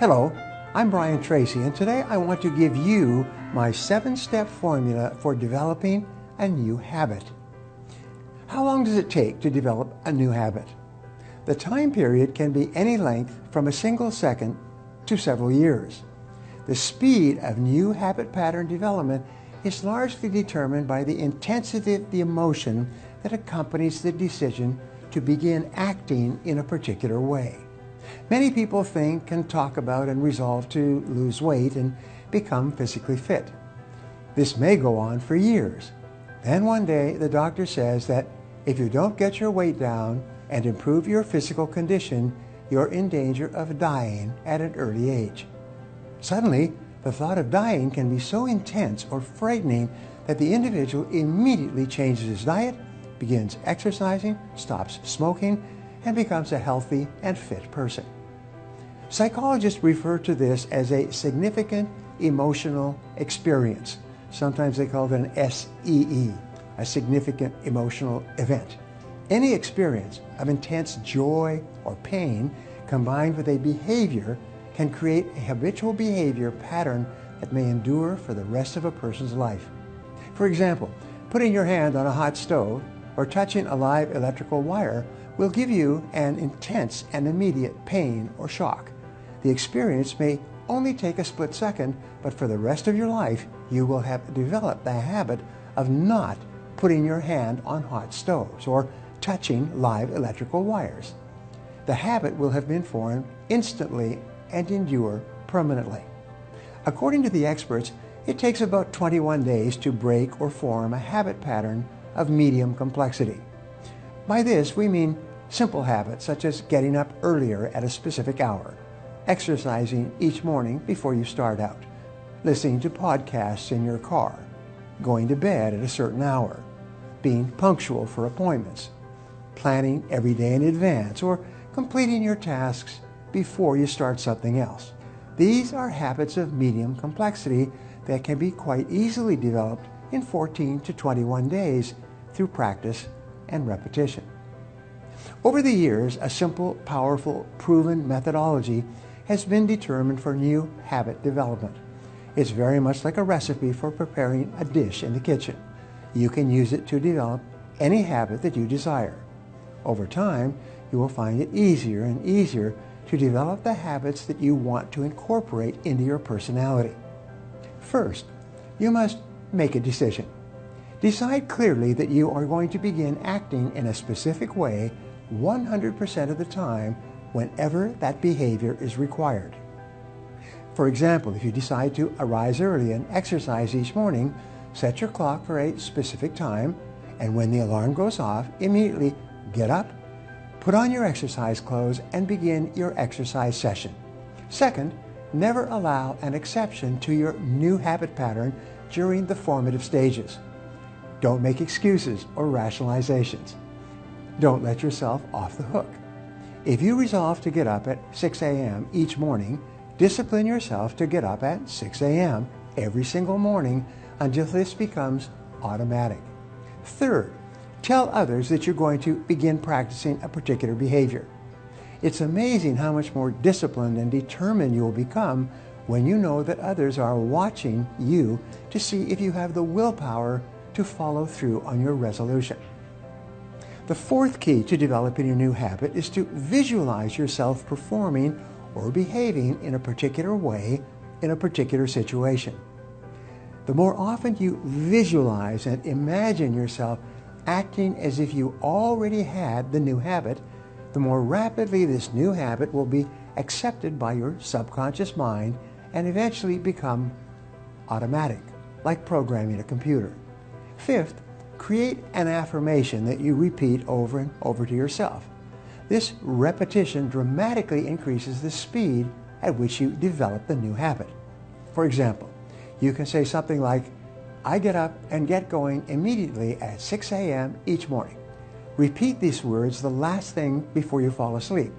Hello, I'm Bryan Tracy, and today I want to give you my 7-step formula for developing a new habit. How long does it take to develop a new habit? The time period can be any length from a single second to several years. The speed of new habit pattern development is largely determined by the intensity of the emotion that accompanies the decision to begin acting in a particular way. Many people think and talk about and resolve to lose weight and become physically fit. This may go on for years. Then one day the doctor says that if you don't get your weight down and improve your physical condition, you're in danger of dying at an early age. Suddenly, the thought of dying can be so intense or frightening that the individual immediately changes his diet, begins exercising, stops smoking, and becomes a healthy and fit person. Psychologists refer to this as a significant emotional experience. Sometimes they call it an SEE, a significant emotional event. Any experience of intense joy or pain combined with a behavior can create a habitual behavior pattern that may endure for the rest of a person's life. For example, putting your hand on a hot stove or touching a live electrical wire will give you an intense and immediate pain or shock. The experience may only take a split second, but for the rest of your life, you will have developed the habit of not putting your hand on hot stoves or touching live electrical wires. The habit will have been formed instantly and endure permanently. According to the experts, it takes about 21 days to break or form a habit pattern of medium complexity. By this, we mean simple habits such as getting up earlier at a specific hour, exercising each morning before you start out, listening to podcasts in your car, going to bed at a certain hour, being punctual for appointments, planning every day in advance, or completing your tasks before you start something else. These are habits of medium complexity that can be quite easily developed in 14 to 21 days through practice and repetition. Over the years, a simple, powerful, proven methodology has been determined for new habit development. It's very much like a recipe for preparing a dish in the kitchen. You can use it to develop any habit that you desire. Over time, you will find it easier and easier to develop the habits that you want to incorporate into your personality. First, you must make a decision. Decide clearly that you are going to begin acting in a specific way 100% of the time whenever that behavior is required. For example, if you decide to arise early and exercise each morning, set your clock for a specific time, and when the alarm goes off, immediately get up, put on your exercise clothes, and begin your exercise session. Second, never allow an exception to your new habit pattern during the formative stages. Don't make excuses or rationalizations. Don't let yourself off the hook. If you resolve to get up at 6 a.m. each morning, discipline yourself to get up at 6 a.m. every single morning until this becomes automatic. Third, tell others that you're going to begin practicing a particular behavior. It's amazing how much more disciplined and determined you will become when you know that others are watching you to see if you have the willpower to follow through on your resolution. The fourth key to developing a new habit is to visualize yourself performing or behaving in a particular way in a particular situation. The more often you visualize and imagine yourself acting as if you already had the new habit, the more rapidly this new habit will be accepted by your subconscious mind and eventually become automatic, like programming a computer. Fifth, create an affirmation that you repeat over and over to yourself. This repetition dramatically increases the speed at which you develop the new habit. For example, you can say something like, I get up and get going immediately at 6 a.m. each morning. Repeat these words the last thing before you fall asleep.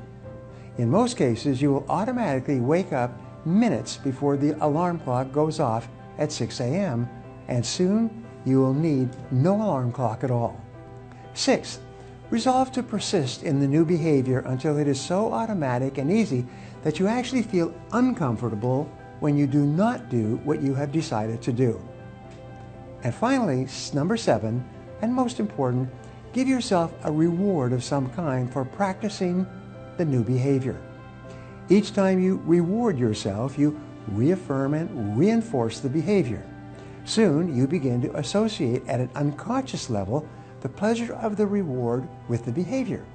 In most cases, you will automatically wake up minutes before the alarm clock goes off at 6 a.m., and soon you will need no alarm clock at all. Sixth, Resolve to persist in the new behavior until it is so automatic and easy that you actually feel uncomfortable when you do not do what you have decided to do. And finally, number 7, and most important, give yourself a reward of some kind for practicing the new behavior. Each time you reward yourself, you reaffirm and reinforce the behavior. Soon, you begin to associate at an unconscious level the pleasure of the reward with the behavior.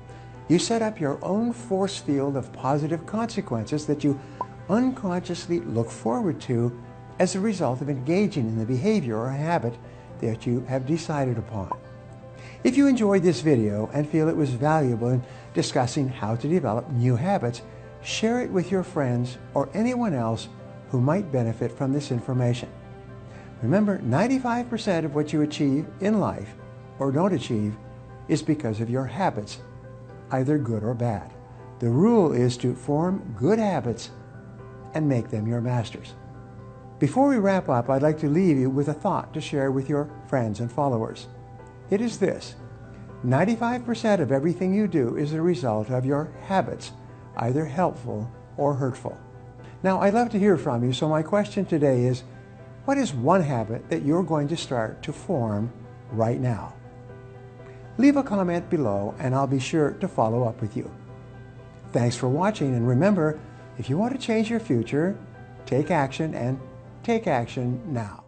You set up your own force field of positive consequences that you unconsciously look forward to as a result of engaging in the behavior or habit that you have decided upon. If you enjoyed this video and feel it was valuable in discussing how to develop new habits, share it with your friends or anyone else who might benefit from this information. Remember, 95% of what you achieve in life or don't achieve is because of your habits, either good or bad. The rule is to form good habits and make them your masters. Before we wrap up, I'd like to leave you with a thought to share with your friends and followers. It is this: 95% of everything you do is a result of your habits, either helpful or hurtful. Now, I'd love to hear from you, so my question today is, what is one habit that you're going to start to form right now? Leave a comment below and I'll be sure to follow up with you. Thanks for watching, and remember, if you want to change your future, take action, and take action now.